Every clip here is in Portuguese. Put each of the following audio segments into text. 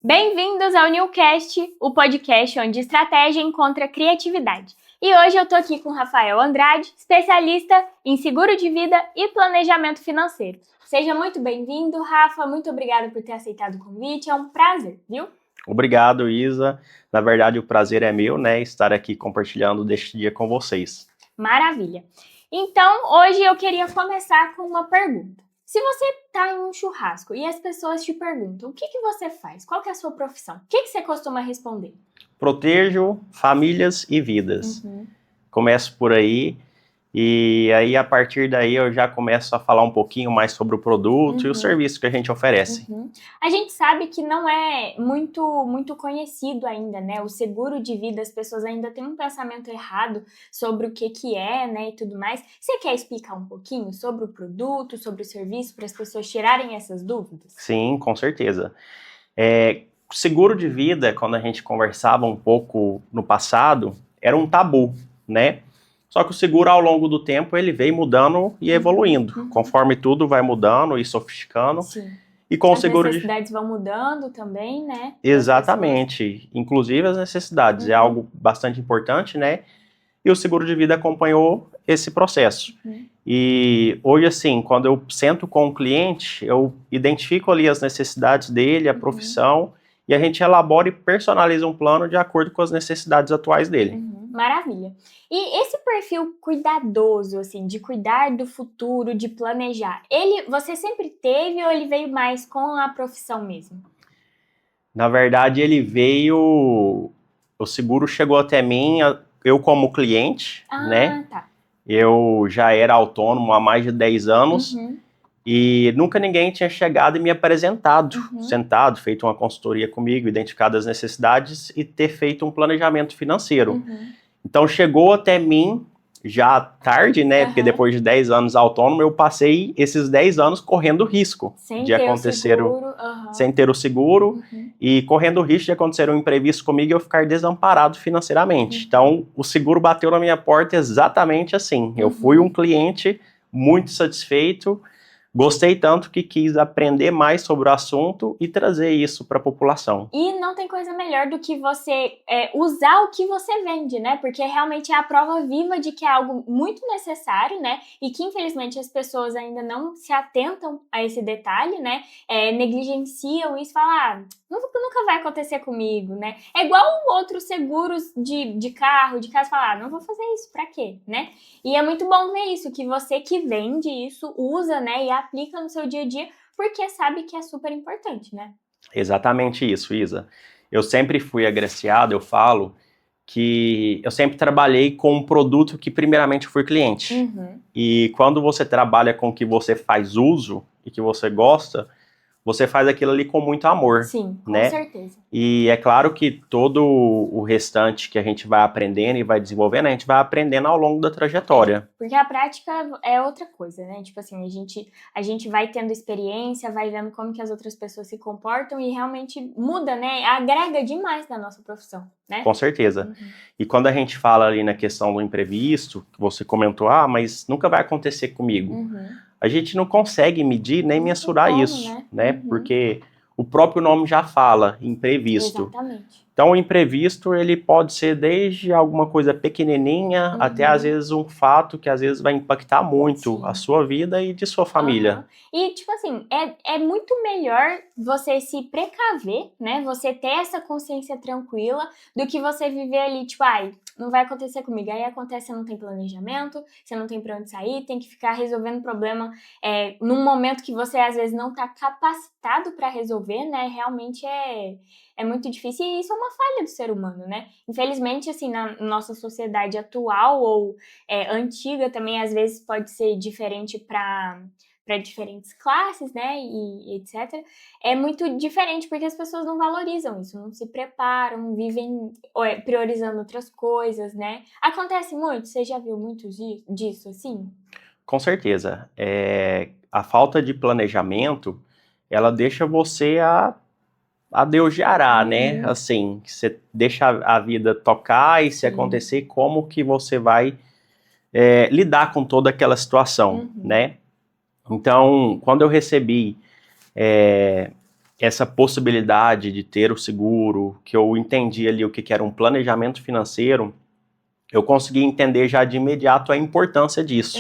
Bem-vindos ao Newcast, o podcast onde estratégia encontra criatividade. E hoje eu tô aqui com o Rafael Andrade, especialista em seguro de vida e planejamento financeiro. Seja muito bem-vindo, Rafa, muito obrigada por ter aceitado o convite, é um prazer, viu? Obrigado, Isa. Na verdade, o prazer é meu, estar aqui compartilhando deste dia com vocês. Maravilha. Então, hoje eu queria começar com uma pergunta. Se você está em um churrasco e as pessoas te perguntam o que você faz, qual que é a sua profissão, o que você costuma responder? Protejo famílias e vidas. Começo por aí e aí a partir daí eu já começo a falar um pouquinho mais sobre o produto e o serviço que a gente oferece. A gente sabe que não é muito conhecido ainda, né? O seguro de vida, as pessoas ainda têm um pensamento errado sobre o que é, né, e tudo mais. Você quer explicar um pouquinho sobre o produto, sobre o serviço, para as pessoas tirarem essas dúvidas? Sim, com certeza. Seguro de vida, quando a gente conversava um pouco no passado, era um tabu, né? Só que o seguro, ao longo do tempo, ele veio mudando e evoluindo, conforme tudo vai mudando e sofisticando. Sim. E com as o seguro necessidades vão mudando também, né? Exatamente. Inclusive as necessidades. É algo bastante importante, né? E o seguro de vida acompanhou esse processo. E hoje, assim, quando eu sento com o cliente, eu identifico ali as necessidades dele, a profissão, e a gente elabora e personaliza um plano de acordo com as necessidades atuais dele. Maravilha. E esse perfil cuidadoso, assim, de cuidar do futuro, de planejar, você sempre teve ou ele veio mais com a profissão mesmo? Na verdade, ele veio... O seguro chegou até mim, eu como cliente, né? Tá. Eu já era autônomo há mais de 10 anos. E nunca ninguém tinha chegado e me apresentado, sentado, feito uma consultoria comigo, identificado as necessidades e ter feito um planejamento financeiro. Então chegou até mim já tarde, né? Porque depois de 10 anos autônomo, eu passei esses 10 anos correndo risco de acontecer sem ter o seguro e correndo o risco de acontecer um imprevisto comigo e eu ficar desamparado financeiramente. Então o seguro bateu na minha porta exatamente assim. Eu fui um cliente muito satisfeito. Gostei tanto que quis aprender mais sobre o assunto e trazer isso para a população. E não tem coisa melhor do que você usar o que você vende, né? Porque realmente é a prova viva de que é algo muito necessário, né? E que infelizmente as pessoas ainda não se atentam a esse detalhe, né? Negligenciam isso e falam, nunca vai acontecer comigo, né? É igual outros seguros de carro, de casa, falar, não vou fazer isso, pra quê, né? E é muito bom ver isso, que você que vende isso, usa, né? E aplica no seu dia a dia, porque sabe que é super importante, né? Exatamente isso, Isa. Eu sempre fui agraciado, eu falo, que eu sempre trabalhei com um produto que primeiramente eu fui cliente. E quando você trabalha com o que você faz uso e que você gosta, você faz aquilo ali com muito amor. Sim, com né? certeza. E é claro que todo o restante que a gente vai aprendendo e vai desenvolvendo, a gente vai aprendendo ao longo da trajetória. Porque a prática é outra coisa, né? Tipo assim, a gente vai tendo experiência, vai vendo como que as outras pessoas se comportam e realmente muda, né? Agrega demais na nossa profissão, né? Com certeza. E quando a gente fala ali na questão do imprevisto, que você comentou, mas nunca vai acontecer comigo. A gente não consegue medir nem mensurar isso, né? Porque o próprio nome já fala, imprevisto. Exatamente. Então, o imprevisto, ele pode ser desde alguma coisa pequenininha até, às vezes, um fato que, às vezes, vai impactar muito a sua vida e de sua família. E, tipo assim, é muito melhor você se precaver, né? Você ter essa consciência tranquila do que você viver ali, tipo, não vai acontecer comigo. Aí acontece, você não tem planejamento, você não tem pra onde sair, tem que ficar resolvendo problema num momento que você, às vezes, não tá capacitado pra resolver, né? Realmente é muito difícil e isso é uma falha do ser humano, né? Infelizmente, assim, na nossa sociedade atual ou antiga também, às vezes, pode ser diferente para diferentes classes, né, e etc. É muito diferente porque as pessoas não valorizam isso, não se preparam, vivem priorizando outras coisas, né? Acontece muito? Você já viu muito disso, assim? Com certeza. A falta de planejamento, ela deixa você a Deus dará, né? Assim, você deixa a vida tocar e se acontecer, como que você vai lidar com toda aquela situação, né? Então, quando eu recebi essa possibilidade de ter o seguro, que eu entendi ali o que era um planejamento financeiro, eu consegui entender já de imediato a importância disso.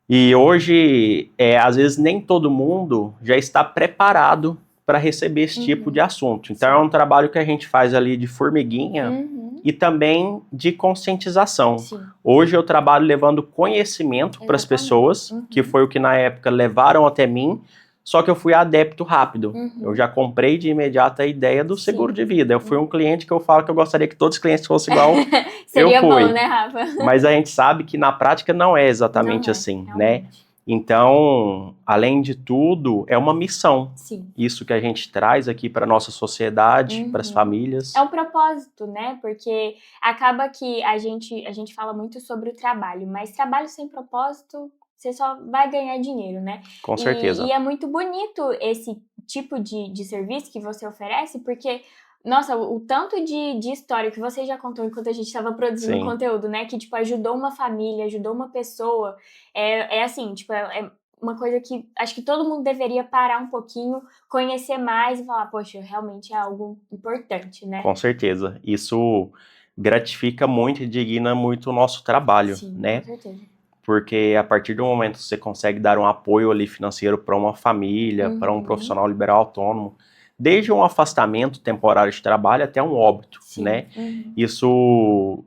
E hoje, às vezes, nem todo mundo já está preparado para receber esse tipo de assunto. Então, é um trabalho que a gente faz ali de formiguinha e também de conscientização. Hoje, eu trabalho levando conhecimento para as pessoas, que foi o que na época levaram até mim, só que eu fui adepto rápido. Eu já comprei de imediato a ideia do seguro de vida. Eu fui um cliente que eu falo que eu gostaria que todos os clientes fossem igual Seria eu fui. bom, né, Rafa? Mas a gente sabe que na prática não é exatamente assim, realmente, né? Então, além de tudo, é uma missão. Isso que a gente traz aqui para nossa sociedade, para as famílias. É um propósito, né? Porque acaba que a gente fala muito sobre o trabalho, mas trabalho sem propósito, você só vai ganhar dinheiro, né? Com certeza. E é muito bonito esse tipo de serviço que você oferece, porque, nossa, o tanto de história que você já contou enquanto a gente estava produzindo conteúdo, né? Que, tipo, ajudou uma família, ajudou uma pessoa. É assim, tipo, é uma coisa que acho que todo mundo deveria parar um pouquinho, conhecer mais e falar, poxa, realmente é algo importante, né? Com certeza. Isso gratifica muito e digna muito o nosso trabalho, né? Com certeza. Porque a partir do momento que você consegue dar um apoio ali financeiro para uma família, para um profissional liberal autônomo, desde um afastamento temporário de trabalho até um óbito, né? Isso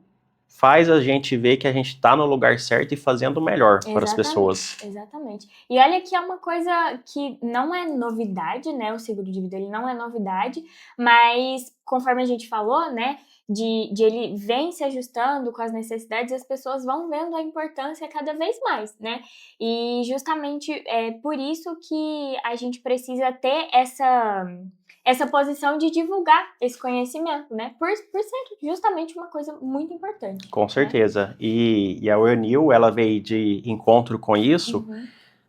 faz a gente ver que a gente está no lugar certo e fazendo o melhor para as pessoas. Exatamente. E olha que é uma coisa que não é novidade, né? O seguro de vida, ele não é novidade, mas conforme a gente falou, né? De ele vem se ajustando com as necessidades, as pessoas vão vendo a importância cada vez mais, né? E justamente é por isso que a gente precisa ter essa posição de divulgar esse conhecimento, né? Por ser justamente uma coisa muito importante. Com certeza. Né? E a UNIL, ela veio de encontro com isso,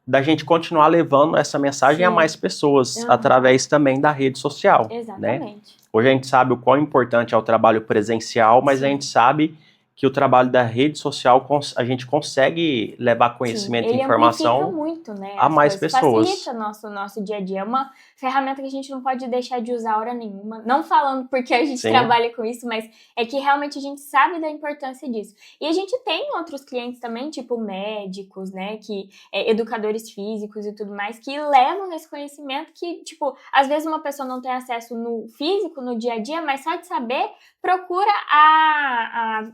da gente continuar levando essa mensagem a mais pessoas, através também da rede social. Exatamente. Né? Hoje a gente sabe o quão importante é o trabalho presencial, mas a gente sabe que o trabalho da rede social, a gente consegue levar conhecimento e informação amplifica muito, né, a mais pessoas. Facilita nosso dia a dia. É uma ferramenta que a gente não pode deixar de usar hora nenhuma. Não falando porque a gente trabalha com isso, mas é que realmente a gente sabe da importância disso. E a gente tem outros clientes também, tipo médicos, né, que educadores físicos e tudo mais, que levam esse conhecimento que, tipo, às vezes uma pessoa não tem acesso no físico, no dia a dia, mas só de saber, procura a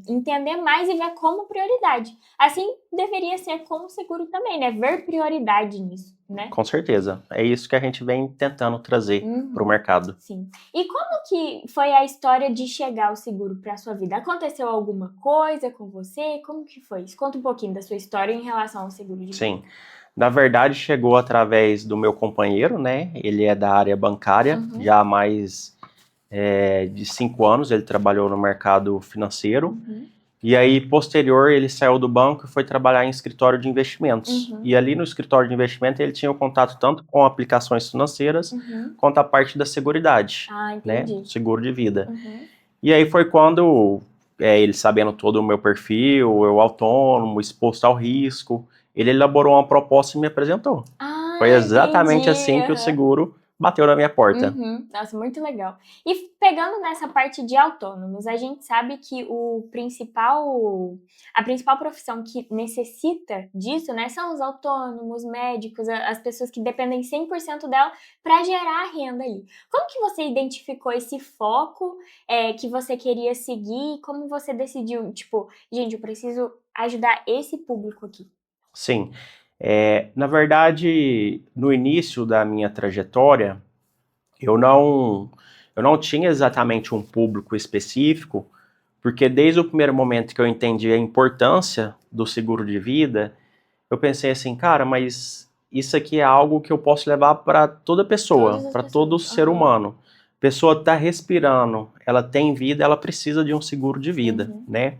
entender mais e ver como prioridade. Assim deveria ser com o seguro também, né? Ver prioridade nisso, né? Com certeza. É isso que a gente vem tentando trazer para o mercado. Sim. E como que foi a história de chegar ao seguro para a sua vida? Aconteceu alguma coisa com você? Como que foi isso? Conta um pouquinho da sua história em relação ao seguro de vida. Sim. Na verdade, chegou através do meu companheiro, né? Ele é da área bancária, já há mais de 5 anos ele trabalhou no mercado financeiro. E aí, posterior, ele saiu do banco e foi trabalhar em escritório de investimentos. E ali no escritório de investimento, ele tinha o contato tanto com aplicações financeiras, quanto a parte da seguridade, né? Seguro de vida. E aí foi quando, ele sabendo todo o meu perfil, eu autônomo, exposto ao risco, ele elaborou uma proposta e me apresentou. Foi exatamente assim que o seguro bateu na minha porta. Nossa, muito legal. E pegando nessa parte de autônomos, a gente sabe que a principal profissão que necessita disso, né, são os autônomos, médicos, as pessoas que dependem 100% dela para gerar a renda ali. Como que você identificou esse foco que você queria seguir? Como você decidiu, tipo, gente, eu preciso ajudar esse público aqui? Sim. Na verdade, no início da minha trajetória, eu não tinha exatamente um público específico, porque desde o primeiro momento que eu entendi a importância do seguro de vida, eu pensei assim, cara, mas isso aqui é algo que eu posso levar para toda pessoa, para todo ser humano. A pessoa está respirando, ela tem vida, ela precisa de um seguro de vida, né?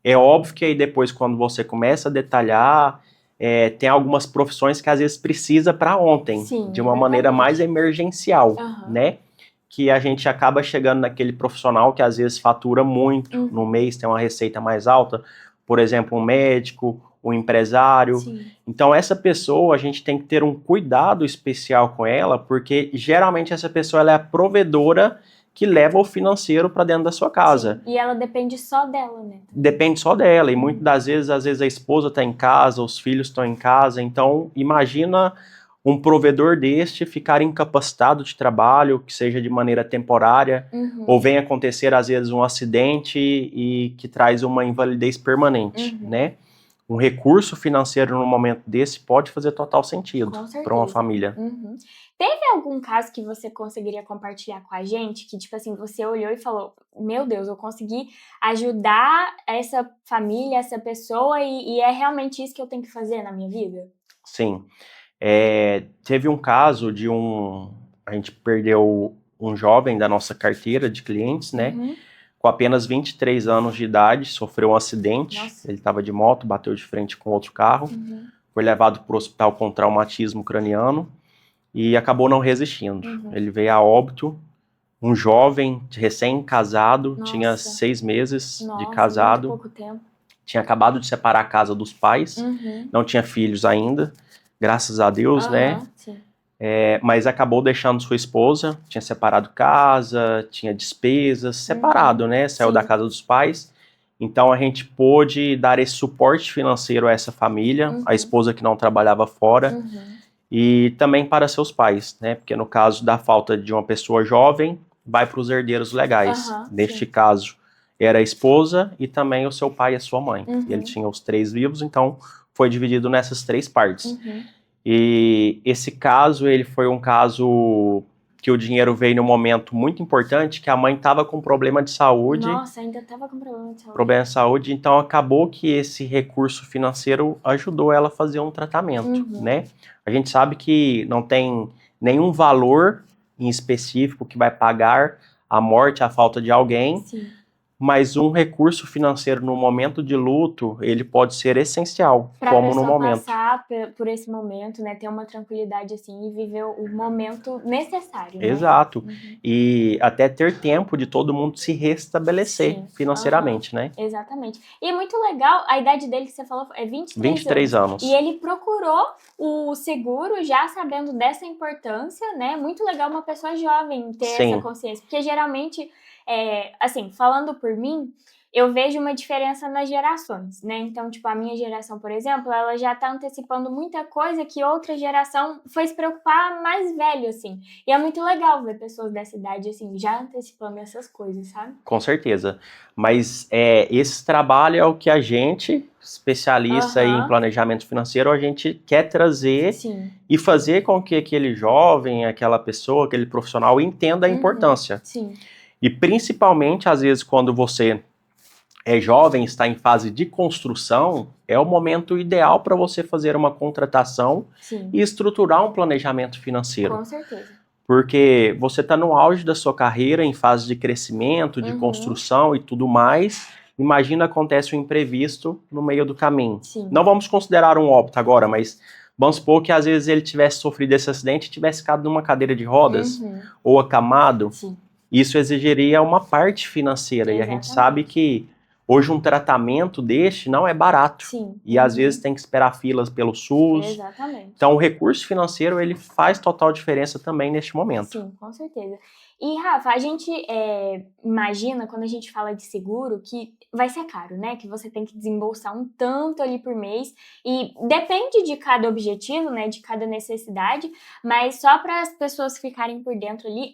É óbvio que aí depois, quando você começa a detalhar, tem algumas profissões que às vezes precisa para ontem, de uma maneira mais emergencial, né? Que a gente acaba chegando naquele profissional que às vezes fatura muito no mês, tem uma receita mais alta, por exemplo, um médico, o empresário. Sim. Então, essa pessoa, a gente tem que ter um cuidado especial com ela, porque geralmente essa pessoa ela é a provedora que leva o financeiro para dentro da sua casa. Sim. E ela depende só dela, né? Depende só dela, e muitas das vezes, às vezes a esposa está em casa, os filhos estão em casa, então imagina um provedor deste ficar incapacitado de trabalho, que seja de maneira temporária, ou venha acontecer às vezes um acidente e que traz uma invalidez permanente, né? Um recurso financeiro no momento desse pode fazer total sentido para uma família. Teve algum caso que você conseguiria compartilhar com a gente, que tipo assim, você olhou e falou, meu Deus, eu consegui ajudar essa família, essa pessoa e é realmente isso que eu tenho que fazer na minha vida? Sim. Teve um caso de a gente perdeu um jovem da nossa carteira de clientes, né? Com apenas 23 anos de idade, sofreu um acidente. Nossa. Ele estava de moto, bateu de frente com outro carro, foi levado para o hospital com traumatismo craniano e acabou não resistindo. Ele veio a óbito, um jovem recém-casado, tinha 6 meses de casado, muito pouco tempo. Tinha acabado de separar a casa dos pais, não tinha filhos ainda, graças a Deus, né? Sim. Mas acabou deixando sua esposa, tinha separado casa, tinha despesas, separado, né? Saiu da casa dos pais. Então a gente pôde dar esse suporte financeiro a essa família, a esposa que não trabalhava fora, e também para seus pais, né? Porque no caso da falta de uma pessoa jovem, vai para os herdeiros legais. Neste caso, era a esposa e também o seu pai e a sua mãe. E ele tinha os 3 vivos, então foi dividido nessas 3 partes. E esse caso, ele foi um caso que o dinheiro veio num momento muito importante, que a mãe estava com problema de saúde. Nossa, ainda estava com problema de saúde. Problema de saúde, então acabou que esse recurso financeiro ajudou ela a fazer um tratamento, né? A gente sabe que não tem nenhum valor em específico que vai pagar a morte, a falta de alguém. Sim. Mas um recurso financeiro no momento de luto, ele pode ser essencial, como no momento. Para passar por esse momento, né, ter uma tranquilidade assim e viver o momento necessário, né? Exato. E até ter tempo de todo mundo se restabelecer financeiramente, né? Exatamente. E é muito legal, a idade dele que você falou é 23 anos. E ele procurou o seguro já sabendo dessa importância, né? Muito legal uma pessoa jovem ter essa consciência, porque geralmente assim, falando por mim, eu vejo uma diferença nas gerações, né? Então, tipo, a minha geração, por exemplo, ela já tá antecipando muita coisa que outra geração foi se preocupar mais velho, assim. E é muito legal ver pessoas dessa idade, assim, já antecipando essas coisas, sabe? Com certeza. Mas esse trabalho é o que a gente, especialista em planejamento financeiro, a gente quer trazer e fazer com que aquele jovem, aquela pessoa, aquele profissional entenda a importância. E principalmente, às vezes, quando você é jovem, está em fase de construção, é o momento ideal para você fazer uma contratação e estruturar um planejamento financeiro. Com certeza. Porque você está no auge da sua carreira, em fase de crescimento, de construção e tudo mais. Imagina acontece um imprevisto no meio do caminho. Não vamos considerar um óbito agora, mas vamos supor que às vezes ele tivesse sofrido esse acidente e tivesse ficado numa cadeira de rodas ou acamado. Isso exigiria uma parte financeira. E a gente sabe que hoje um tratamento deste não é barato. E às vezes tem que esperar filas pelo SUS. Então o recurso financeiro ele faz total diferença também neste momento. Sim, com certeza. E Rafa, a gente imagina quando a gente fala de seguro que vai ser caro, né? Que você tem que desembolsar um tanto ali por mês e depende de cada objetivo, né? De cada necessidade, mas só para as pessoas ficarem por dentro ali,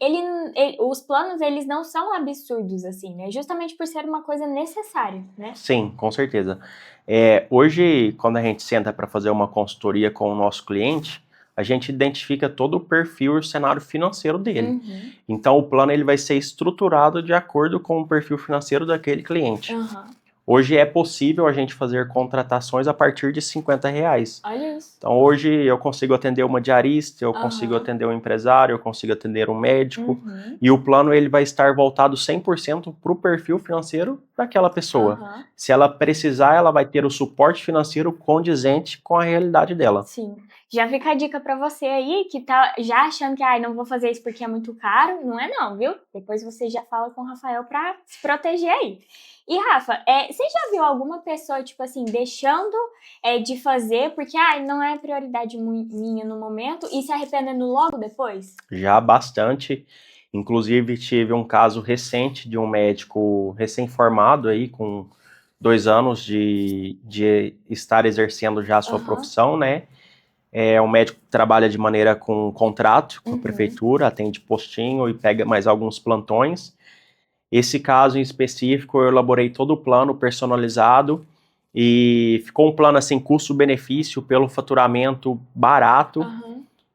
os planos eles não são absurdos assim, né? Justamente por ser uma coisa necessária, né? Sim, com certeza. Hoje, quando a gente senta para fazer uma consultoria com o nosso cliente, a gente identifica todo o perfil e o cenário financeiro dele. Então, o plano ele vai ser estruturado de acordo com o perfil financeiro daquele cliente. Hoje é possível a gente fazer contratações a partir de R$50. Olha isso. Então, hoje eu consigo atender uma diarista, eu consigo atender um empresário, eu consigo atender um médico. E o plano ele vai estar voltado 100% para o perfil financeiro daquela pessoa. Se ela precisar, ela vai ter o suporte financeiro condizente com a realidade dela. Sim. Já fica a dica pra você aí que tá já achando que não vou fazer isso porque é muito caro. Não é não, viu? Depois você já fala com o Rafael pra se proteger aí. E Rafa, você já viu alguma pessoa, tipo assim, deixando de fazer porque não é prioridade minha no momento e se arrependendo logo depois? Já bastante. Inclusive, tive um caso recente de um médico recém-formado aí, com 2 anos de estar exercendo já a sua profissão, né? É um médico que trabalha de maneira com contrato com a prefeitura, atende postinho e pega mais alguns plantões. Esse caso em específico, eu elaborei todo o plano personalizado e ficou um plano assim, custo-benefício pelo faturamento barato.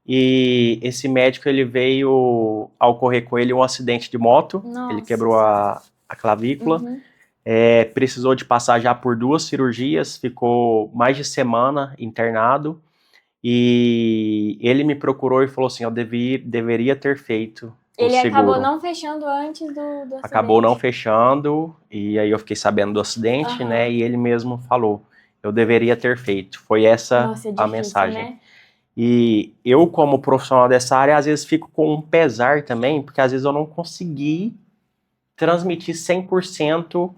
E esse médico, ele veio a ocorrer com ele um acidente de moto. Nossa. Ele quebrou a clavícula, precisou de passar já por 2 cirurgias, ficou mais de semana internado. E ele me procurou e falou assim, eu deveria ter feito o seguro. Acabou não fechando antes do acidente. Acabou não fechando, e aí eu fiquei sabendo do acidente, né, e ele mesmo falou, eu deveria ter feito. Foi essa a mensagem. Né? E eu, como profissional dessa área, às vezes fico com um pesar também, porque às vezes eu não consegui transmitir 100%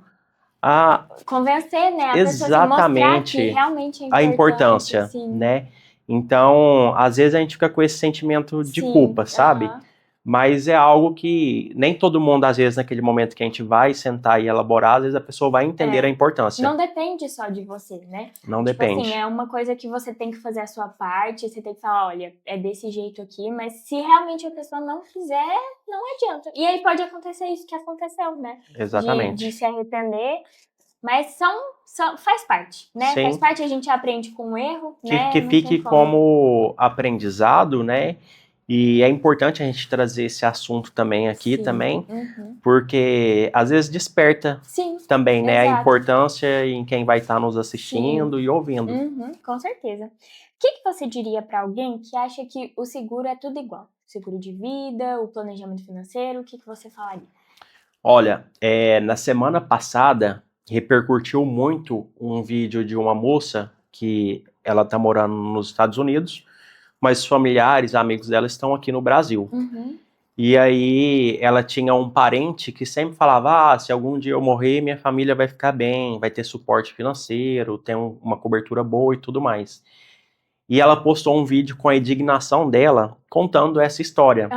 a... Convencer, né? A exatamente pessoa, mostrar que realmente a importância, sim. Né? Então, às vezes a gente fica com esse sentimento de culpa, sabe? Mas é algo que nem todo mundo, às vezes, naquele momento que a gente vai sentar e elaborar, às vezes a pessoa vai entender a importância. Não depende só de você, né? Não depende. Assim, é uma coisa que você tem que fazer a sua parte, você tem que falar, olha, é desse jeito aqui, mas se realmente a pessoa não fizer, não adianta. E aí pode acontecer isso que aconteceu, né? Exatamente. De se arrepender. Mas faz parte, né? Sim. Faz parte, a gente aprende com o erro, né? Que fique como aprendizado, né? E é importante a gente trazer esse assunto também aqui também, porque às vezes desperta também, né? A importância em quem vai estar nos assistindo e ouvindo. Com certeza. O que você diria para alguém que acha que o seguro é tudo igual? Seguro de vida, o planejamento financeiro, o que você falaria? Olha, na semana passada repercutiu muito um vídeo de uma moça que ela tá morando nos Estados Unidos, mas familiares, amigos dela estão aqui no Brasil. E aí ela tinha um parente que sempre falava, se algum dia eu morrer, minha família vai ficar bem, vai ter suporte financeiro, tem uma cobertura boa e tudo mais. E ela postou um vídeo com a indignação dela, contando essa história.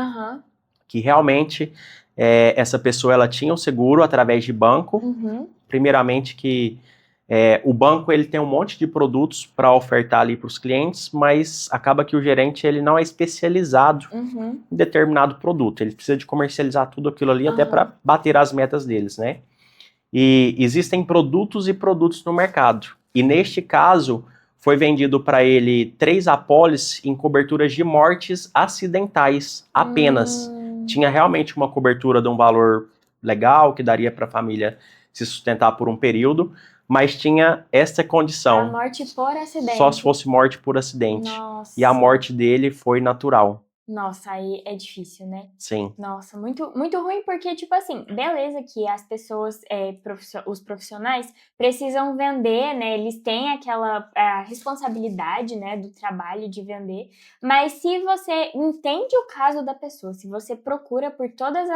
Que realmente essa pessoa ela tinha um seguro através de banco. Primeiramente que o banco ele tem um monte de produtos para ofertar ali para os clientes, mas acaba que o gerente ele não é especializado em determinado produto. Ele precisa de comercializar tudo aquilo ali até para bater as metas deles, né? E existem produtos e produtos no mercado. E neste caso, foi vendido para ele 3 apólices em coberturas de mortes acidentais apenas. Tinha realmente uma cobertura de um valor legal, que daria para a família se sustentar por um período, mas tinha essa condição. A morte por acidente. Só se fosse morte por acidente. Nossa. E a morte dele foi natural. Nossa, aí é difícil, né? Sim. Nossa, muito, muito ruim, porque, tipo assim, beleza que as pessoas, os profissionais, precisam vender, né? Eles têm aquela responsabilidade, né, do trabalho de vender, mas se você entende o caso da pessoa, se você procura por todos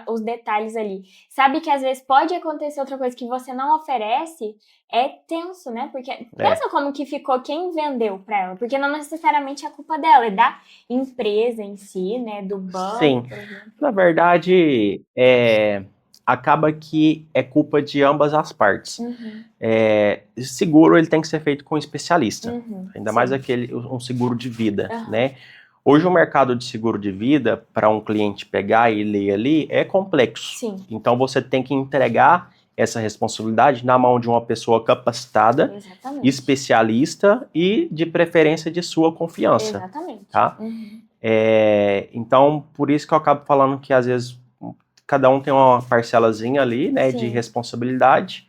os detalhes ali, sabe que às vezes pode acontecer outra coisa que você não oferece, é tenso, né? Porque pensa como que ficou quem vendeu pra ela, porque não necessariamente é culpa dela, é da empresa em si, né, do banco. Sim, na verdade, acaba que é culpa de ambas as partes. Seguro ele tem que ser feito com um especialista, ainda mais um seguro de vida, né? Hoje o mercado de seguro de vida, para um cliente pegar e ler ali, é complexo. Sim. Então você tem que entregar essa responsabilidade na mão de uma pessoa capacitada, especialista e de preferência de sua confiança. Exatamente. Tá? Então, por isso que eu acabo falando que às vezes cada um tem uma parcelazinha ali, né, de responsabilidade,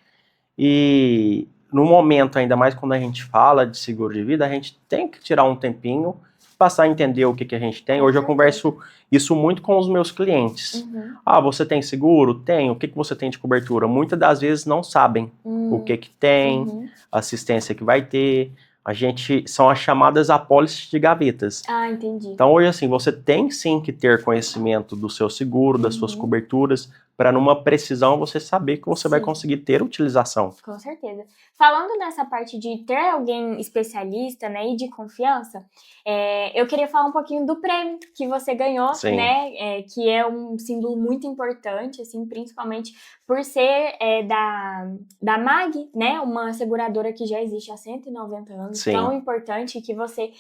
e no momento, ainda mais quando a gente fala de seguro de vida, a gente tem que tirar um tempinho, passar a entender o que a gente tem. Hoje eu converso isso muito com os meus clientes. Você tem seguro? Tem. O que você tem de cobertura? Muitas das vezes não sabem o que tem, assistência que vai ter, são as chamadas apólices de gavetas. Ah, entendi. Então, hoje, assim, você tem sim que ter conhecimento do seu seguro, das suas coberturas, para numa precisão você saber que você vai conseguir ter utilização. Com certeza. Falando nessa parte de ter alguém especialista, né, e de confiança, eu queria falar um pouquinho do prêmio que você ganhou, né, que é um símbolo muito importante, assim, principalmente por ser da MAG, né, uma seguradora que já existe há 190 anos, tão importante, que você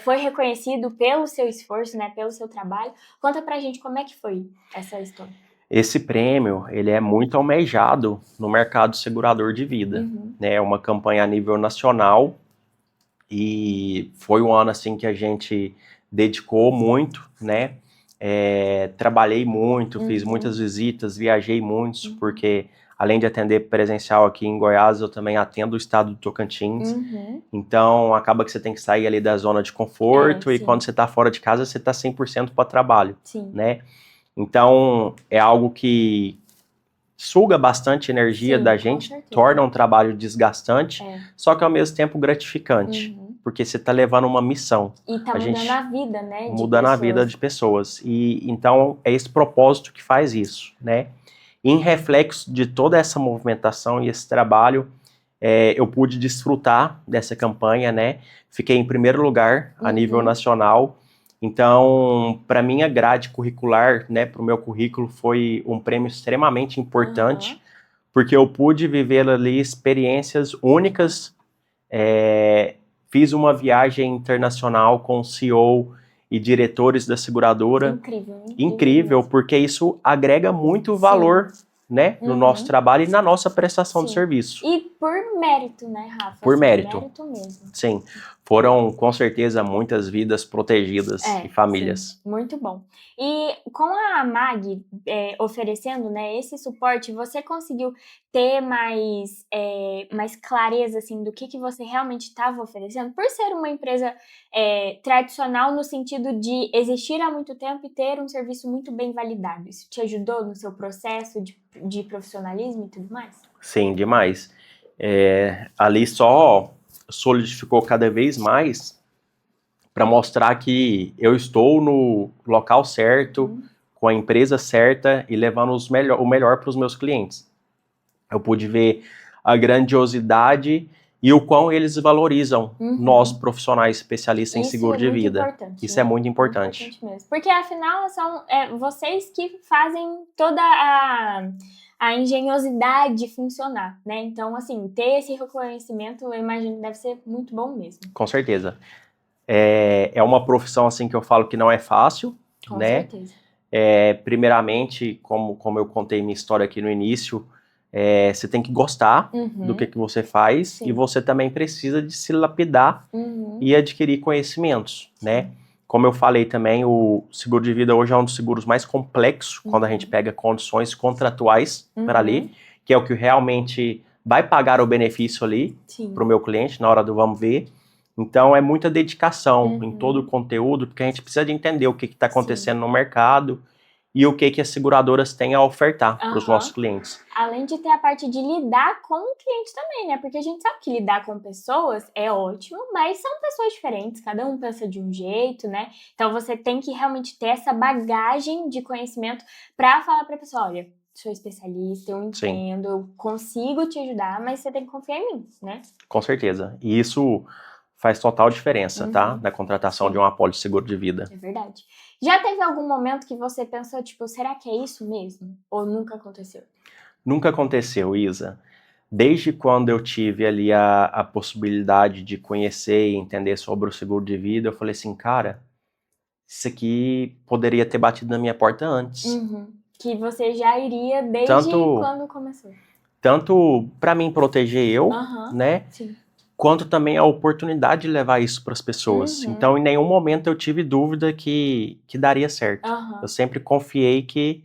foi reconhecido pelo seu esforço, né, pelo seu trabalho. Conta pra gente como é que foi essa história. Esse prêmio, ele é muito almejado no mercado segurador de vida, né? É uma campanha a nível nacional e foi um ano assim que a gente dedicou muito, né? Trabalhei muito, fiz muitas visitas, viajei muito, porque além de atender presencial aqui em Goiás, eu também atendo o estado do Tocantins. Então, acaba que você tem que sair ali da zona de conforto e quando você está fora de casa, você está 100% para trabalho, né? Então, é algo que suga bastante energia da gente, torna um trabalho desgastante, só que ao mesmo tempo gratificante, porque você está levando uma missão. E tá mudando a vida, né? Mudando a vida de pessoas. E então, é esse propósito que faz isso, né? Em reflexo de toda essa movimentação e esse trabalho, eu pude desfrutar dessa campanha, né? Fiquei em primeiro lugar a nível nacional. Então, para minha grade curricular, né, para o meu currículo, foi um prêmio extremamente importante, porque eu pude viver ali experiências únicas. Fiz uma viagem internacional com o CEO e diretores da seguradora. Incrível, porque isso agrega muito valor, né, no nosso trabalho e na nossa prestação de serviço. E por mérito, né, Rafa? Por mérito. Mérito mesmo. Sim. Foram, com certeza, muitas vidas protegidas e famílias. Sim. Muito bom. E com a MAG oferecendo, né, esse suporte, você conseguiu ter mais clareza, assim, do que você realmente estava oferecendo? Por ser uma empresa tradicional no sentido de existir há muito tempo e ter um serviço muito bem validado. Isso te ajudou no seu processo de profissionalismo e tudo mais? Sim, demais. Ali só solidificou cada vez mais para mostrar que eu estou no local certo, com a empresa certa e levando o melhor para os meus clientes. Eu pude ver a grandiosidade e o quão eles valorizam nós, profissionais especialistas em seguro de vida. Isso é muito importante. Muito importante mesmo. Porque, afinal, são vocês que fazem toda a engenhosidade funcionar, né? Então, assim, ter esse reconhecimento, eu imagino que deve ser muito bom mesmo. Com certeza. É uma profissão, assim, que eu falo que não é fácil, né? Com certeza. Primeiramente, como eu contei minha história aqui no início, você tem que gostar do que você faz e você também precisa de se lapidar e adquirir conhecimentos, né? Como eu falei também, o seguro de vida hoje é um dos seguros mais complexos quando a gente pega condições contratuais para ali, que é o que realmente vai pagar o benefício ali para o meu cliente na hora do vamos ver. Então, é muita dedicação em todo o conteúdo, porque a gente precisa de entender o que está acontecendo no mercado e o que as seguradoras têm a ofertar para os nossos clientes. Além de ter a parte de lidar com o cliente também, né? Porque a gente sabe que lidar com pessoas é ótimo, mas são pessoas diferentes, cada um pensa de um jeito, né? Então você tem que realmente ter essa bagagem de conhecimento para falar para a pessoa, olha, sou especialista, eu entendo, eu consigo te ajudar, mas você tem que confiar em mim, né? Com certeza. E isso faz total diferença, tá? Na contratação de uma apólice de seguro de vida. É verdade. Já teve algum momento que você pensou, tipo, será que é isso mesmo? Ou nunca aconteceu? Nunca aconteceu, Isa. Desde quando eu tive ali a possibilidade de conhecer e entender sobre o seguro de vida, eu falei assim, cara, isso aqui poderia ter batido na minha porta antes. Que você já iria desde quando começou. Tanto para mim proteger eu, né? Sim. Quanto também a oportunidade de levar isso para as pessoas. Então, em nenhum momento eu tive dúvida que daria certo. Eu sempre confiei que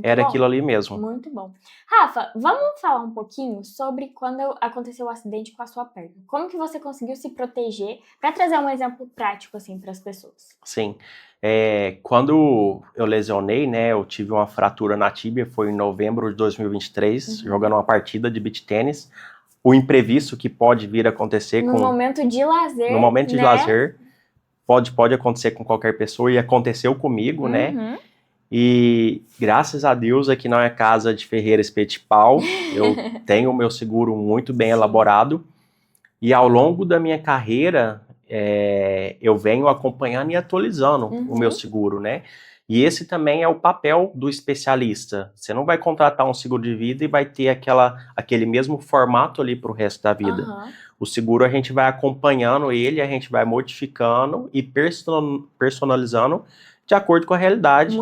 era aquilo ali mesmo. Muito bom. Rafa, vamos falar um pouquinho sobre quando aconteceu o acidente com a sua perna. Como que você conseguiu se proteger? Para trazer um exemplo prático, assim, para as pessoas. Sim. Quando eu lesionei, né, eu tive uma fratura na tíbia, foi em novembro de 2023, jogando uma partida de beach tênis. o imprevisto que pode vir a acontecer no momento de lazer, no momento de né? lazer, pode acontecer com qualquer pessoa, e aconteceu comigo, né? E graças a Deus aqui não é casa de ferreira espeto de pau, eu tenho o meu seguro muito bem elaborado, e ao longo da minha carreira, eu venho acompanhando e atualizando o meu seguro, né? E esse também é o papel do especialista. Você não vai contratar um seguro de vida e vai ter aquele mesmo formato ali para o resto da vida. O seguro a gente vai acompanhando ele, a gente vai modificando e personalizando de acordo com a realidade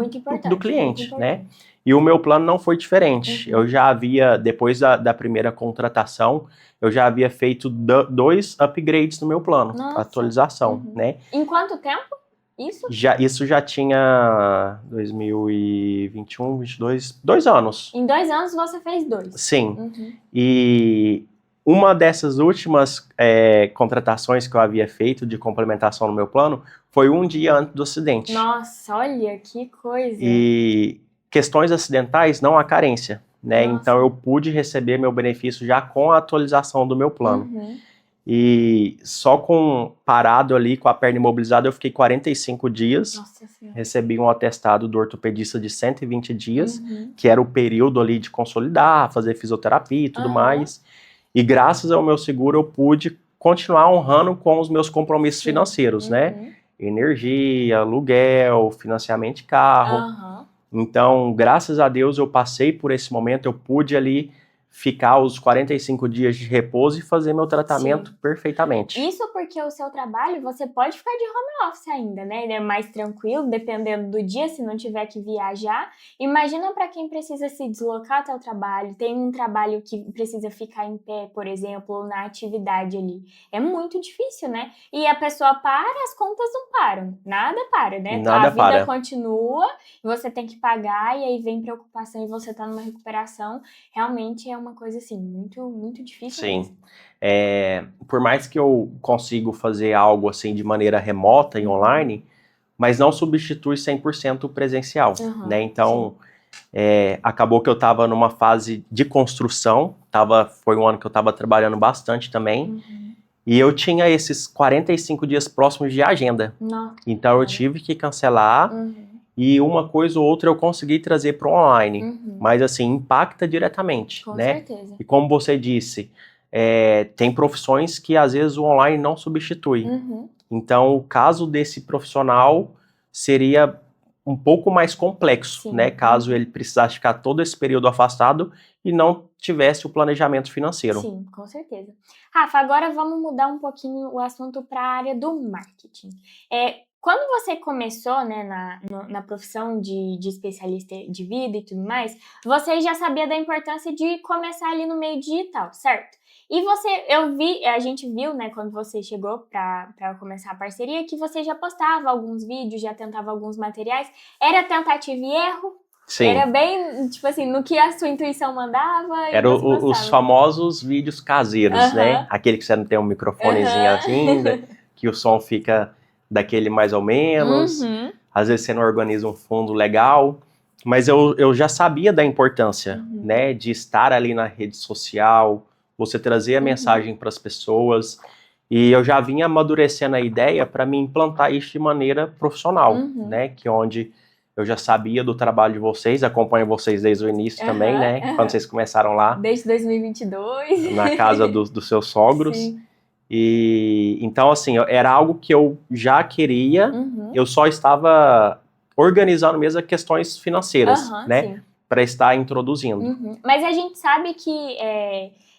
do cliente, né? E o meu plano não foi diferente. Eu já havia, depois da primeira contratação, eu já havia feito 2 upgrades no meu plano, atualização, né? Em quanto tempo isso? Isso já tinha 2021, 22, 2 anos. Em 2 anos você fez 2? Sim. E uma dessas últimas contratações que eu havia feito de complementação no meu plano foi um dia antes do acidente. Nossa, olha que coisa! E questões acidentais não há carência, né? Então eu pude receber meu benefício já com a atualização do meu plano. E só parado ali com a perna imobilizada eu fiquei 45 dias. Nossa Senhora. Recebi um atestado do ortopedista de 120 dias, que era o período ali de consolidar, fazer fisioterapia e tudo mais. E graças ao meu seguro eu pude continuar honrando com os meus compromissos financeiros, né? Energia, aluguel, financiamento de carro. Então, graças a Deus eu passei por esse momento, eu pude ali ficar os 45 dias de repouso e fazer meu tratamento perfeitamente. Isso porque o seu trabalho, você pode ficar de home office ainda, né? Ele é mais tranquilo, dependendo do dia, se não tiver que viajar. Imagina para quem precisa se deslocar até o trabalho, tem um trabalho que precisa ficar em pé, por exemplo, ou na atividade ali. É muito difícil, né? E a pessoa para, as contas não param. Nada para, né? Nada para. A vida para. continua, você tem que pagar, e aí vem preocupação e você tá numa recuperação. Realmente é uma coisa, assim, muito, muito difícil. Sim. Mesmo. Por mais que eu consiga fazer algo assim de maneira remota e online, mas não substitui 100% o presencial, né? Então, acabou que eu estava numa fase de construção, foi um ano que eu estava trabalhando bastante também, e eu tinha esses 45 dias próximos de agenda. Então, eu tive que cancelar, e uma coisa ou outra eu consegui trazer para o online, mas assim, impacta diretamente, Com né? certeza. E como você disse, tem profissões que às vezes o online não substitui. Então, o caso desse profissional seria um pouco mais complexo, né? Caso ele precisasse ficar todo esse período afastado e não tivesse o planejamento financeiro. Sim, com certeza. Rafa, agora vamos mudar um pouquinho o assunto para a área do marketing. Quando você começou, né, na profissão de especialista de vida e tudo mais, você já sabia da importância de começar ali no meio digital, certo? E a gente viu, né, quando você chegou para começar a parceria, que você já postava alguns vídeos, já tentava alguns materiais. Era tentativa e erro? Sim. Era bem, tipo assim, no que a sua intuição mandava. Era os famosos vídeos caseiros, né? Aquele que você não tem um microfonezinho assim, que o som fica daquele mais ou menos. Às vezes você não organiza um fundo legal. Mas eu já sabia da importância, né? De estar ali na rede social, você trazer a mensagem para as pessoas. E eu já vinha amadurecendo a ideia para me implantar isso de maneira profissional, né? Que onde eu já sabia do trabalho de vocês, acompanho vocês desde o início também, né? Quando vocês começaram lá. Desde 2022. Na casa dos seus sogros. Sim. E então, assim, era algo que eu já queria, eu só estava organizando mesmo as questões financeiras, né? Para estar introduzindo. Mas a gente sabe que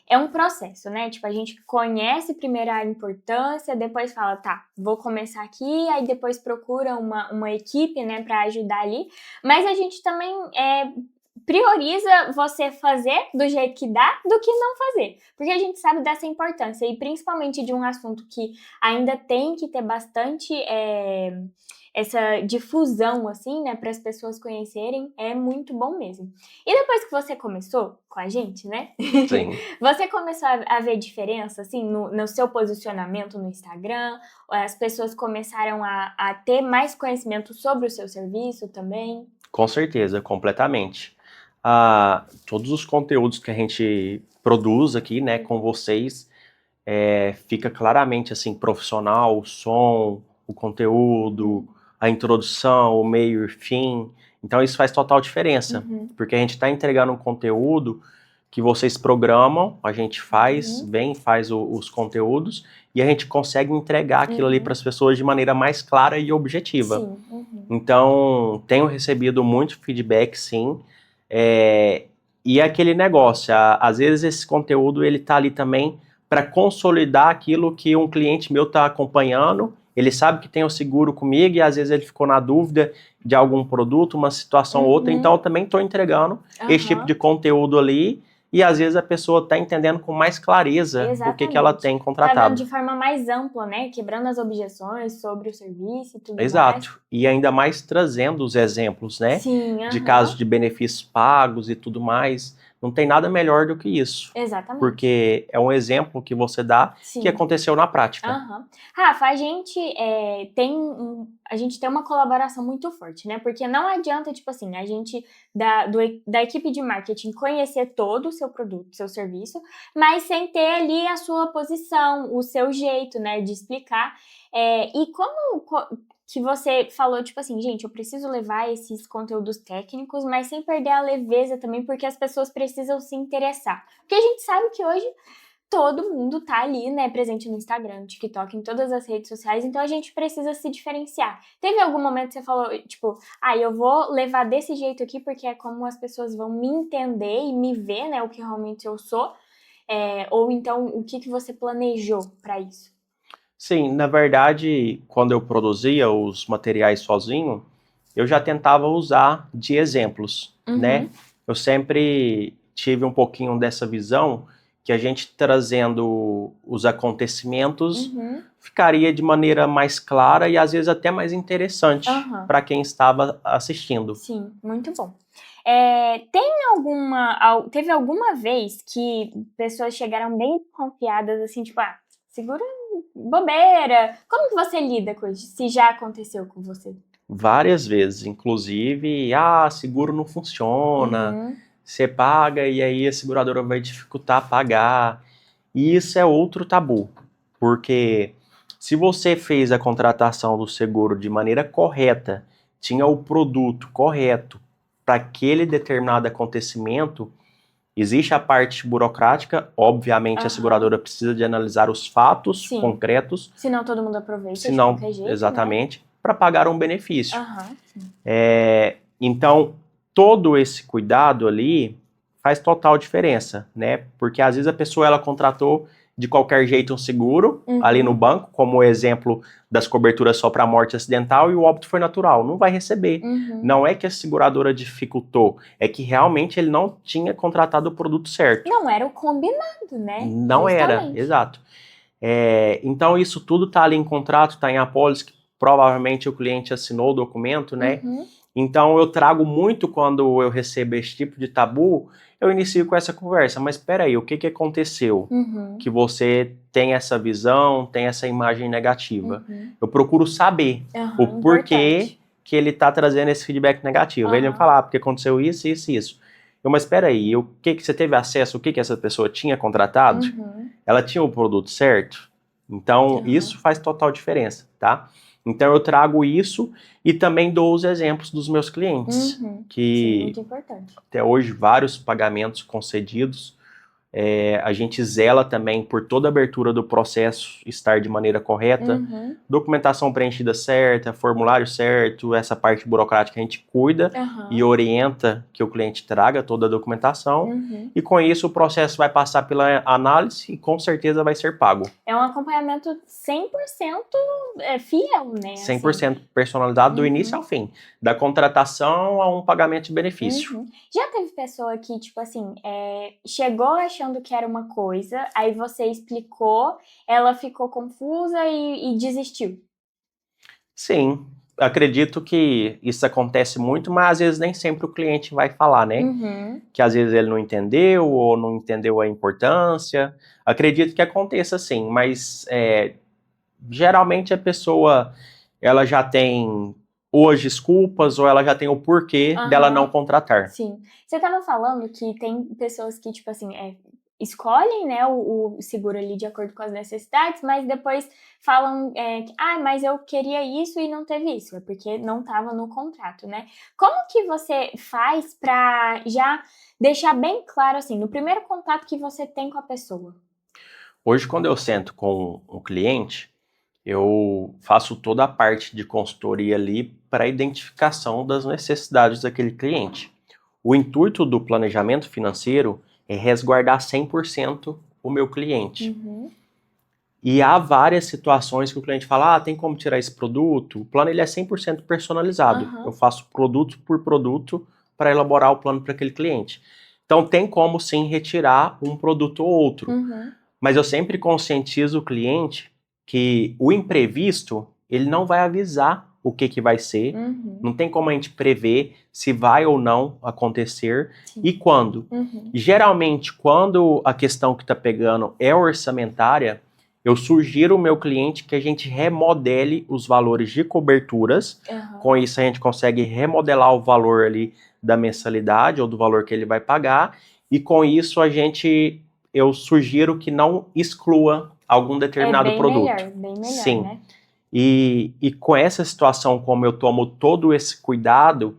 é um processo, né? Tipo, a gente conhece primeiro a importância, depois fala, tá, vou começar aqui, aí depois procura uma equipe, né, para ajudar ali. Mas a gente também prioriza você fazer do jeito que dá do que não fazer. Porque a gente sabe dessa importância, e principalmente de um assunto que ainda tem que ter bastante essa difusão, assim, né, para as pessoas conhecerem, é muito bom mesmo. E depois que você começou com a gente, né? Sim. Você começou a ver diferença, assim, no seu posicionamento no Instagram? As pessoas começaram a ter mais conhecimento sobre o seu serviço também? Com certeza, completamente. Todos os conteúdos que a gente produz aqui, né, com vocês, fica claramente assim profissional, o som, o conteúdo, a introdução, o meio e o fim. Então isso faz total diferença, porque a gente está entregando um conteúdo que vocês programam, a gente faz, faz os conteúdos e a gente consegue entregar aquilo ali para as pessoas de maneira mais clara e objetiva. Sim. Então, tenho recebido muito feedback, sim, e é aquele negócio, às vezes esse conteúdo ele tá ali também para consolidar aquilo que um cliente meu está acompanhando. Ele sabe que tem o seguro comigo e às vezes ele ficou na dúvida de algum produto, uma situação ou outra, então eu também estou entregando esse tipo de conteúdo ali e às vezes a pessoa está entendendo com mais clareza o que ela tem contratado. Tá vendo de forma mais ampla, né? Quebrando as objeções sobre o serviço e tudo mais. Exato. E ainda mais trazendo os exemplos, né? Sim, de casos de benefícios pagos e tudo mais. Não tem nada melhor do que isso. Exatamente. Porque é um exemplo que você dá que aconteceu na prática. Rafa, a gente tem uma colaboração muito forte, né? Porque não adianta, tipo assim, a gente da equipe de marketing conhecer todo o seu produto, seu serviço, mas sem ter ali a sua posição, o seu jeito, né, de explicar. E como que você falou, tipo assim, gente, eu preciso levar esses conteúdos técnicos, mas sem perder a leveza também, porque as pessoas precisam se interessar. Porque a gente sabe que hoje todo mundo tá ali, né, presente no Instagram, no TikTok, em todas as redes sociais, então a gente precisa se diferenciar. Teve algum momento que você falou, tipo, eu vou levar desse jeito aqui porque é como as pessoas vão me entender e me ver, né, o que realmente eu sou? Ou então, o que você planejou para isso? Sim, na verdade, quando eu produzia os materiais sozinho, eu já tentava usar de exemplos, né? Eu sempre tive um pouquinho dessa visão que a gente trazendo os acontecimentos ficaria de maneira mais clara e às vezes até mais interessante para quem estava assistindo. Sim, muito bom. Teve alguma vez que pessoas chegaram bem confiadas, assim, tipo, segura bobeira. Como que você lida com isso, se já aconteceu com você? Várias vezes, inclusive, seguro não funciona, você paga e aí a seguradora vai dificultar pagar. E isso é outro tabu, porque se você fez a contratação do seguro de maneira correta, tinha o produto correto para aquele determinado acontecimento, existe a parte burocrática, obviamente a seguradora precisa de analisar os fatos concretos. Senão todo mundo aproveita de qualquer jeito, exatamente, né? Para pagar um benefício. Então, todo esse cuidado ali faz total diferença, né? Porque às vezes a pessoa ela contratou de qualquer jeito um seguro ali no banco, como o exemplo das coberturas só para morte acidental, e o óbito foi natural, não vai receber. Não é que a seguradora dificultou, é que realmente ele não tinha contratado o produto certo. Não era o combinado, né? Não era, exato. Então isso tudo está ali em contrato, está em apólice, que provavelmente o cliente assinou o documento, né? Então eu trago muito quando eu recebo esse tipo de tabu, eu inicio com essa conversa, mas espera aí, o que aconteceu? Que você tem essa visão, tem essa imagem negativa. Eu procuro saber o porquê que ele está trazendo esse feedback negativo. Ele vai falar, porque aconteceu isso, isso e isso. Mas espera aí, o que você teve acesso, o que essa pessoa tinha contratado? Ela tinha o produto certo? Então, isso faz total diferença, tá? Então, eu trago isso e também dou os exemplos dos meus clientes, que sim, muito importante. Até hoje, vários pagamentos concedidos. A gente zela também por toda a abertura do processo estar de maneira correta, documentação preenchida certa, formulário certo, essa parte burocrática a gente cuida e orienta que o cliente traga toda a documentação, e com isso o processo vai passar pela análise e com certeza vai ser pago. É um acompanhamento 100% fiel, né? 100% personalizado do início ao fim, da contratação a um pagamento de benefício. Já teve pessoa que, tipo assim, chegou achando que era uma coisa, aí você explicou, ela ficou confusa e desistiu? Sim, acredito que isso acontece muito, mas às vezes nem sempre o cliente vai falar, né? Que às vezes ele não entendeu ou não entendeu a importância. Acredito que aconteça sim, mas geralmente a pessoa ela já tem ou as desculpas ou ela já tem o porquê dela não contratar. Sim. Você estava falando que tem pessoas que, tipo assim, escolhem, né, o seguro ali de acordo com as necessidades, mas depois falam mas eu queria isso e não teve isso, é porque não estava no contrato, né? Como que você faz para já deixar bem claro, assim, no primeiro contato que você tem com a pessoa? Hoje, quando eu sento com um cliente, eu faço toda a parte de consultoria ali para a identificação das necessidades daquele cliente. O intuito do planejamento financeiro é resguardar 100% o meu cliente. Uhum. E há várias situações que o cliente fala, tem como tirar esse produto? O plano ele é 100% personalizado. Uhum. Eu faço produto por produto para elaborar o plano para aquele cliente. Então tem como sim retirar um produto ou outro. Uhum. Mas eu sempre conscientizo o cliente que o imprevisto, ele não vai avisar o que vai ser. Uhum. Não tem como a gente prever se vai ou não acontecer. Sim. E quando. Uhum. Geralmente, quando a questão que está pegando é orçamentária, eu sugiro ao meu cliente que a gente remodele os valores de coberturas. Uhum. Com isso, a gente consegue remodelar o valor ali da mensalidade ou do valor que ele vai pagar. E com isso, eu sugiro que não exclua algum determinado produto. Bem melhor, sim. Né? E com essa situação, como eu tomo todo esse cuidado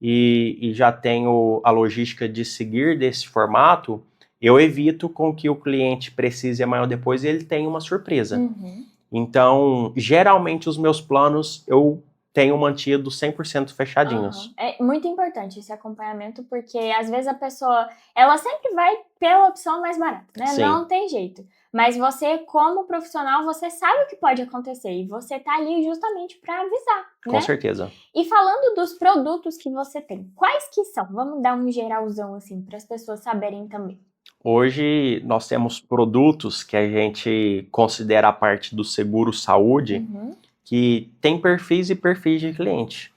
e já tenho a logística de seguir desse formato, eu evito com que o cliente precise amanhã ou depois e ele tenha uma surpresa. Uhum. Então, geralmente os meus planos eu tenho mantido 100% fechadinhos. Uhum. É muito importante esse acompanhamento, porque às vezes a pessoa, ela sempre vai pela opção mais barata, né? Sim. Não tem jeito. Mas você, como profissional, você sabe o que pode acontecer e você tá ali justamente para avisar, né? Com certeza. E falando dos produtos que você tem, quais que são? Vamos dar um geralzão assim, para as pessoas saberem também. Hoje nós temos produtos que a gente considera a parte do seguro saúde, Uhum. que tem perfis e perfis de cliente.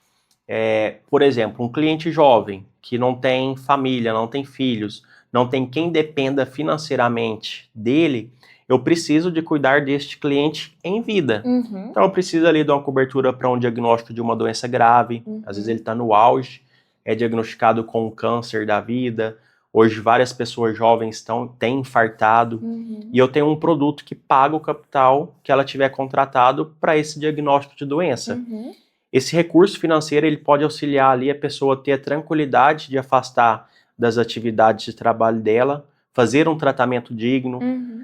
Por exemplo, um cliente jovem que não tem família, não tem filhos, não tem quem dependa financeiramente dele, eu preciso de cuidar deste cliente em vida. Uhum. Então eu preciso ali de uma cobertura para um diagnóstico de uma doença grave, às vezes ele está no auge, é diagnosticado com câncer da vida. Hoje várias pessoas jovens têm infartado, e eu tenho um produto que paga o capital que ela tiver contratado para esse diagnóstico de doença. Uhum. Esse recurso financeiro ele pode auxiliar ali a pessoa a ter a tranquilidade de afastar das atividades de trabalho dela, fazer um tratamento digno. Uhum.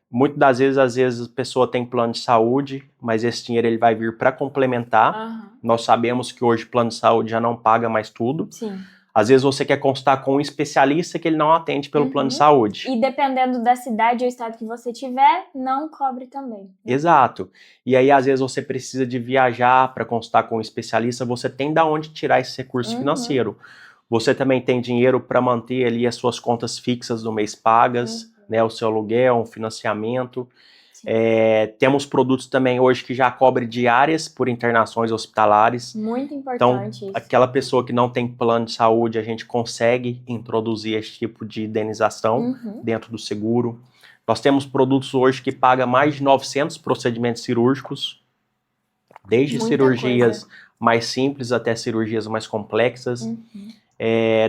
Muitas das vezes, às vezes a pessoa tem plano de saúde, mas esse dinheiro ele vai vir para complementar. Uhum. Nós sabemos que hoje o plano de saúde já não paga mais tudo. Sim. Às vezes você quer consultar com um especialista que ele não atende pelo plano de saúde. E dependendo da cidade ou estado que você tiver, não cobre também. Né? Exato. E aí, às vezes, você precisa de viajar para consultar com um especialista, você tem de onde tirar esse recurso financeiro. Você também tem dinheiro para manter ali as suas contas fixas do mês pagas, né, o seu aluguel, um financiamento. Temos produtos também hoje que já cobrem diárias por internações hospitalares. Muito importante então, isso. Aquela pessoa que não tem plano de saúde, a gente consegue introduzir esse tipo de indenização dentro do seguro. Nós temos produtos hoje que pagam mais de 900 procedimentos cirúrgicos, desde cirurgias mais simples até cirurgias mais complexas.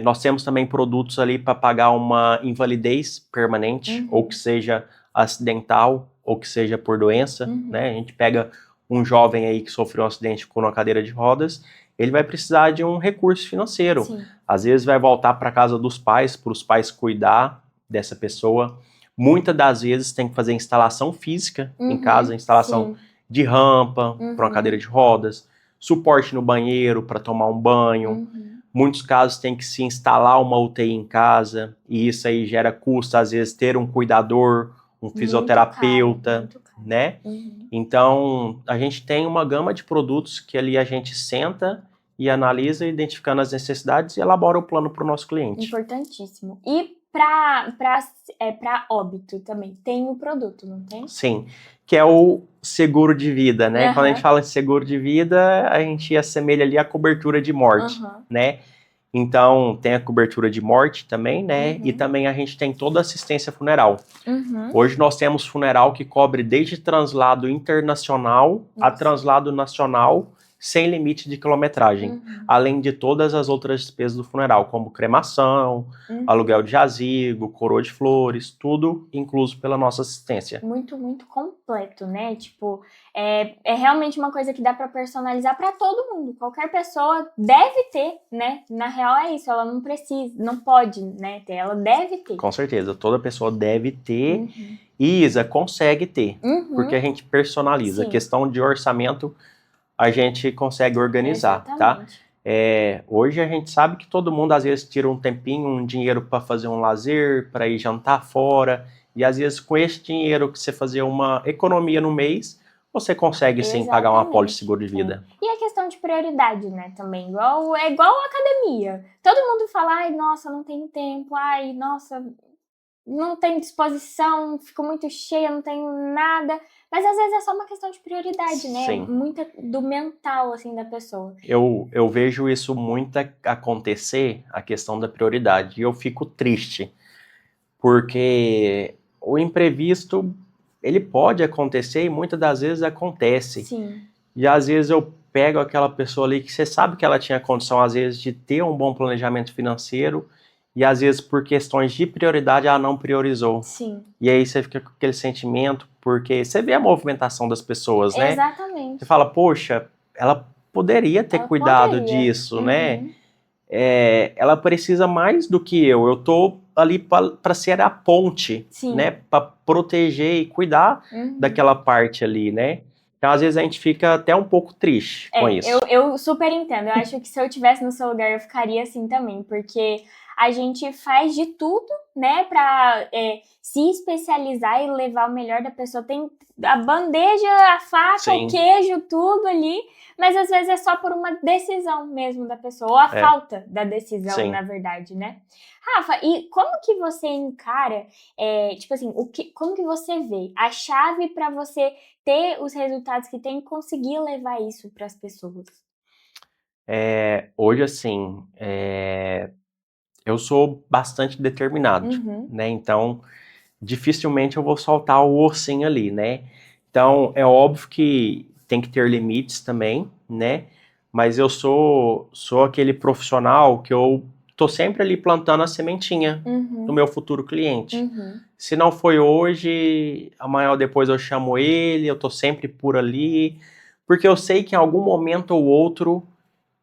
Nós temos também produtos ali para pagar uma invalidez permanente, ou que seja acidental, ou que seja por doença, né? A gente pega um jovem aí que sofreu um acidente com uma cadeira de rodas, ele vai precisar de um recurso financeiro. Sim. Às vezes vai voltar para casa dos pais, para os pais cuidar dessa pessoa. Muitas das vezes tem que fazer instalação física em casa, instalação de rampa para uma cadeira de rodas, suporte no banheiro para tomar um banho. Muitos casos tem que se instalar uma UTI em casa, e isso aí gera custo, às vezes ter um cuidador, um fisioterapeuta, muito caro. Né? Então, a gente tem uma gama de produtos que ali a gente senta e analisa, identificando as necessidades e elabora o plano para o nosso cliente. Importantíssimo. E para óbito também, tem o produto, não tem? Sim, que é o seguro de vida, né? Quando a gente fala de seguro de vida, a gente assemelha ali a cobertura de morte, né? Então, tem a cobertura de morte também, né? E também a gente tem toda a assistência funeral. Hoje nós temos funeral que cobre desde translado internacional a translado nacional sem limite de quilometragem, além de todas as outras despesas do funeral, como cremação, aluguel de jazigo, coroa de flores, tudo incluso pela nossa assistência. Muito, muito completo, né? Tipo, é realmente uma coisa que dá para personalizar para todo mundo. Qualquer pessoa deve ter, né? Na real é isso, ela não precisa, não pode, né, ter, ela deve ter. Com certeza, toda pessoa deve ter, e Isa consegue ter, porque a gente personaliza. Sim. A questão de orçamento a gente consegue organizar, exatamente. tá? Hoje a gente sabe que todo mundo às vezes tira um tempinho, um dinheiro para fazer um lazer, para ir jantar fora, e às vezes com esse dinheiro que você fazer uma economia no mês, você consegue sim pagar uma apólice de seguro de vida. E a questão de prioridade, né, também, é igual a academia. Todo mundo fala, ai, nossa, não tenho tempo, ai, nossa, não tenho disposição, fico muito cheia, não tenho nada. Mas às vezes é só uma questão de prioridade, né? Sim. Muito do mental, assim, da pessoa. Eu vejo isso muito acontecer, a questão da prioridade, e eu fico triste, porque o imprevisto, ele pode acontecer e muitas das vezes acontece. Sim. E às vezes eu pego aquela pessoa ali que você sabe que ela tinha condição, às vezes, de ter um bom planejamento financeiro, e às vezes por questões de prioridade ela não priorizou. Sim. E aí você fica com aquele sentimento, porque você vê a movimentação das pessoas, né? Exatamente. Você fala, poxa, ela poderia ter cuidado disso, né? Ela precisa mais do que eu tô ali para ser a ponte, né? Para proteger e cuidar daquela parte ali, né? Então, às vezes, a gente fica até um pouco triste com isso. Eu super entendo. Eu acho que se eu tivesse no seu lugar, eu ficaria assim também. Porque a gente faz de tudo, né? Pra se especializar e levar o melhor da pessoa. Tem a bandeja, a faca, Sim. o queijo, tudo ali. Mas às vezes é só por uma decisão mesmo da pessoa. Ou a falta da decisão, Sim. na verdade, né? Rafa, e como que você encara, tipo assim, como que você vê a chave para você ter os resultados que tem e conseguir levar isso para as pessoas? Hoje, assim, eu sou bastante determinado, né? Então, dificilmente eu vou soltar o ossinho ali, né? Então, é óbvio que tem que ter limites também, né? Mas eu sou aquele profissional que eu tô sempre ali plantando a sementinha do meu futuro cliente. Se não foi hoje, amanhã depois eu chamo ele, eu tô sempre por ali, porque eu sei que em algum momento ou outro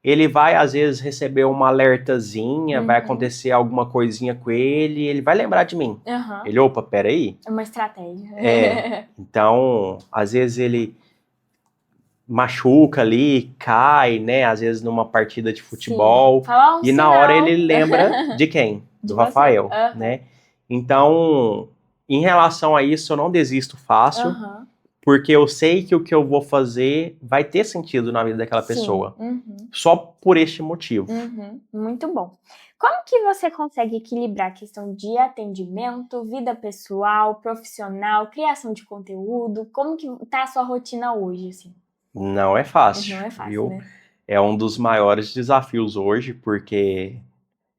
ele vai, às vezes, receber uma alertazinha, vai acontecer alguma coisinha com ele, ele vai lembrar de mim. Ele, opa, peraí. É uma estratégia. Então, às vezes ele machuca ali, cai, né? Às vezes numa partida de futebol. Fala um e na hora ele lembra de quem? Do Rafael, né? Então, em relação a isso, eu não desisto fácil. Porque eu sei que o que eu vou fazer vai ter sentido na vida daquela pessoa. Só por este motivo. Muito bom. Como que você consegue equilibrar a questão de atendimento, vida pessoal, profissional, criação de conteúdo? Como que tá a sua rotina hoje, assim? Não é fácil. Não é fácil, viu? né? É um dos maiores desafios hoje, porque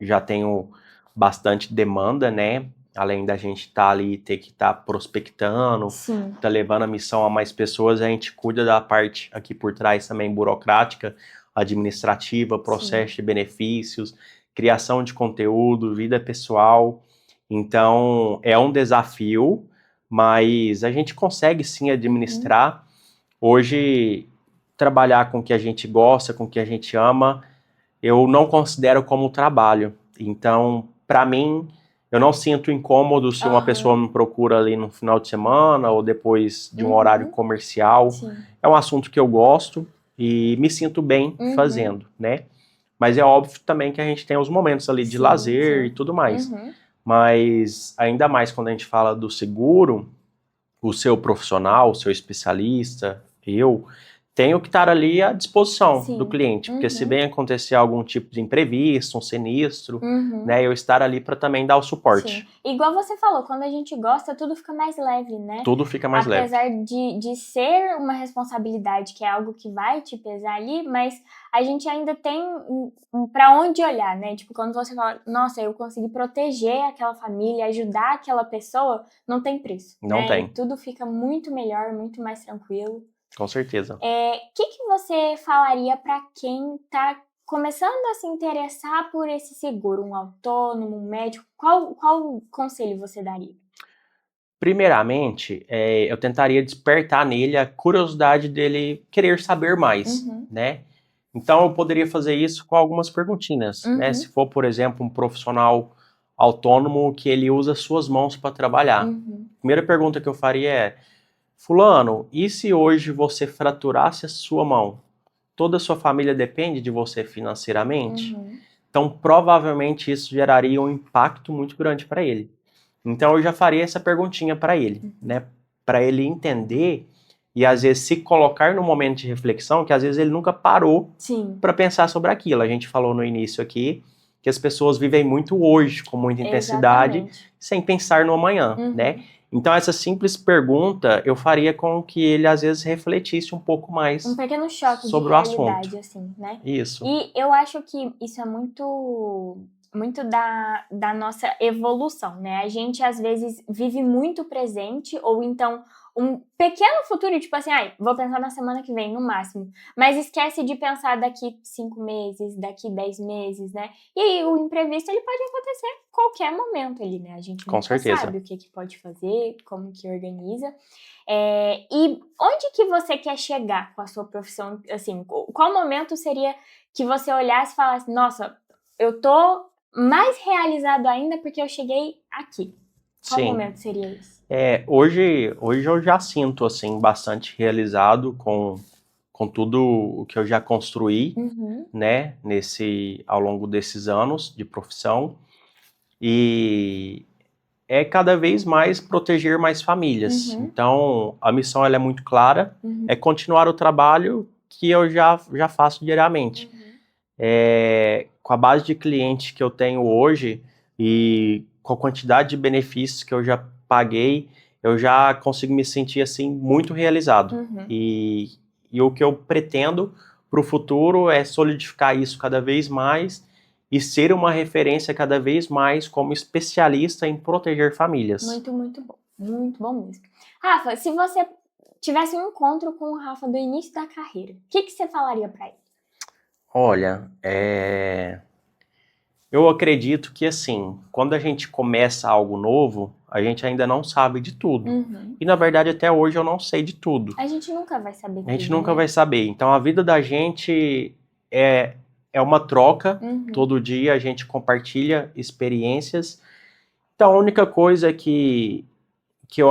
já tenho bastante demanda, né? Além da gente estar ali, ter que estar prospectando, tá levando a missão a mais pessoas, a gente cuida da parte aqui por trás também burocrática, administrativa, processo de benefícios, criação de conteúdo, vida pessoal. Então, é um desafio, mas a gente consegue sim administrar. Hoje, trabalhar com o que a gente gosta, com o que a gente ama, eu não considero como trabalho. Então, para mim, eu não sinto incômodo se uma pessoa me procura ali no final de semana ou depois de um horário comercial. É um assunto que eu gosto e me sinto bem fazendo, né? Mas é óbvio também que a gente tem os momentos ali de lazer e tudo mais. Mas ainda mais quando a gente fala do seguro, o seu profissional, o seu especialista, eu tenho que estar ali à disposição do cliente, porque se bem acontecer algum tipo de imprevisto, um sinistro, né, eu estar ali para também dar o suporte. Igual você falou, quando a gente gosta, tudo fica mais leve, né? Tudo fica mais leve. Apesar de ser uma responsabilidade, que é algo que vai te pesar ali, mas a gente ainda tem para onde olhar, né? Tipo, quando você fala, nossa, eu consegui proteger aquela família, ajudar aquela pessoa, não tem preço. Não tem. E tudo fica muito melhor, muito mais tranquilo. Com certeza. Que você falaria para quem está começando a se interessar por esse seguro? Um autônomo, um médico? Qual conselho você daria? Primeiramente, eu tentaria despertar nele a curiosidade dele querer saber mais, né? Então, eu poderia fazer isso com algumas perguntinhas, né? Se for, por exemplo, um profissional autônomo que ele usa suas mãos para trabalhar. Primeira pergunta que eu faria é: fulano, e se hoje você fraturasse a sua mão? Toda a sua família depende de você financeiramente? Então, provavelmente isso geraria um impacto muito grande para ele. Então, eu já faria essa perguntinha para ele, né? Para ele entender e, às vezes, se colocar no momento de reflexão, que às vezes ele nunca parou para pensar sobre aquilo. A gente falou no início aqui que as pessoas vivem muito hoje, com muita intensidade, sem pensar no amanhã, né? Então, essa simples pergunta eu faria com que ele, às vezes, refletisse um pouco mais um pequeno choque sobre de o realidade, assunto. assim, né? Isso. E eu acho que isso é muito da nossa evolução, né? A gente, às vezes, vive muito presente, ou então um pequeno futuro, tipo assim, vou pensar na semana que vem, no máximo. Mas esquece de pensar daqui 5 meses, daqui 10 meses, né? E aí, o imprevisto, ele pode acontecer a qualquer momento ali, né? A gente nunca sabe o que pode fazer, como que organiza. E onde que você quer chegar com a sua profissão? Assim, qual momento seria que você olhasse e falasse, nossa, eu tô mais realizado ainda porque eu cheguei aqui? Qual momento seria esse? Hoje eu já sinto, assim, bastante realizado com tudo o que eu já construí, né, ao longo desses anos de profissão. E é cada vez mais proteger mais famílias. Então, a missão ela é muito clara, é continuar o trabalho que eu já faço diariamente. Com a base de clientes que eu tenho hoje e com a quantidade de benefícios que eu já paguei, eu já consigo me sentir assim muito realizado. E o que eu pretendo para o futuro é solidificar isso cada vez mais e ser uma referência cada vez mais como especialista em proteger famílias. Muito, muito bom. Muito bom mesmo. Rafa, se você tivesse um encontro com o Rafa do início da carreira, o que você falaria para ele? Olha, eu acredito que, assim, quando a gente começa algo novo, a gente ainda não sabe de tudo. E, na verdade, até hoje eu não sei de tudo. A gente nunca vai saber tudo, A gente nunca vai saber. Então, a vida da gente é uma troca. Todo dia a gente compartilha experiências. Então, a única coisa que eu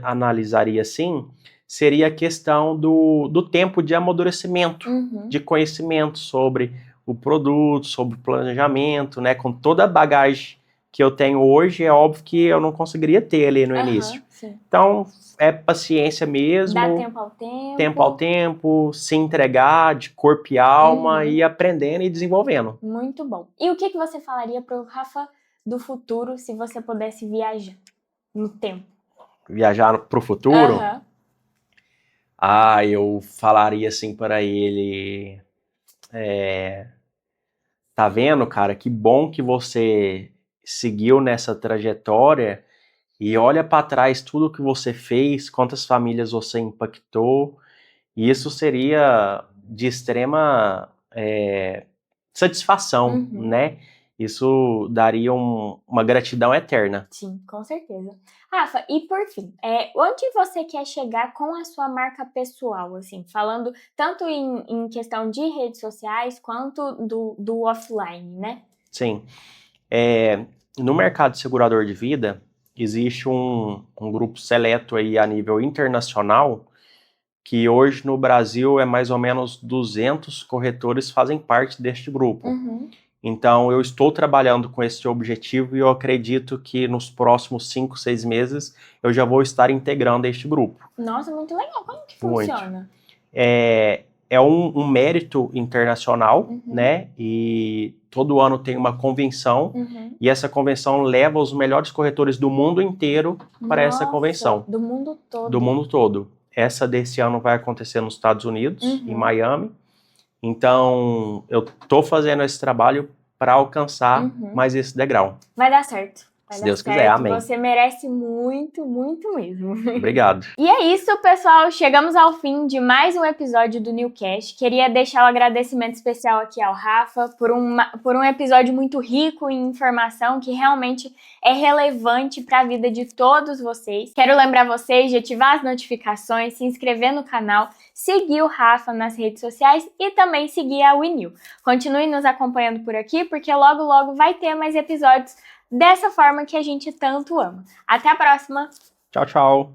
analisaria, assim, seria a questão do tempo de amadurecimento, de conhecimento sobre o produto, sobre o planejamento, né? Com toda a bagagem que eu tenho hoje, é óbvio que eu não conseguiria ter ali no início. Então, é paciência mesmo. Dá tempo ao tempo. Tempo ao tempo, se entregar de corpo e alma e aprendendo e desenvolvendo. Muito bom. E o que você falaria para o Rafa do futuro se você pudesse viajar no tempo? Viajar para o futuro? Eu falaria assim para ele, tá vendo, cara, que bom que você seguiu nessa trajetória e olha para trás tudo que você fez, quantas famílias você impactou, e isso seria de extrema satisfação, né? Isso daria uma gratidão eterna. Sim, com certeza. Rafa, e por fim, onde você quer chegar com a sua marca pessoal, assim, falando tanto em questão de redes sociais quanto do offline, né? Sim. No mercado segurador de vida, existe um grupo seleto aí a nível internacional que hoje no Brasil é mais ou menos 200 corretores fazem parte deste grupo. Então, eu estou trabalhando com esse objetivo e eu acredito que nos próximos 5, 6 meses eu já vou estar integrando este grupo. Nossa, muito legal. Como que funciona? É um mérito internacional, né? E todo ano tem uma convenção e essa convenção leva os melhores corretores do mundo inteiro para essa convenção. Do mundo todo? Do mundo todo. Essa desse ano vai acontecer nos Estados Unidos, em Miami. Então, eu tô fazendo esse trabalho para alcançar mais esse degrau. Vai dar certo. Se Deus quiser, amém. Você merece muito, muito mesmo. Obrigado. E é isso, pessoal. Chegamos ao fim de mais um episódio do Newcast. Queria deixar um agradecimento especial aqui ao Rafa por um episódio muito rico em informação que realmente é relevante para a vida de todos vocês. Quero lembrar vocês de ativar as notificações, se inscrever no canal, seguir o Rafa nas redes sociais e também seguir a WeNew. Continue nos acompanhando por aqui, porque logo, logo vai ter mais episódios dessa forma que a gente tanto ama. Até a próxima! Tchau, tchau!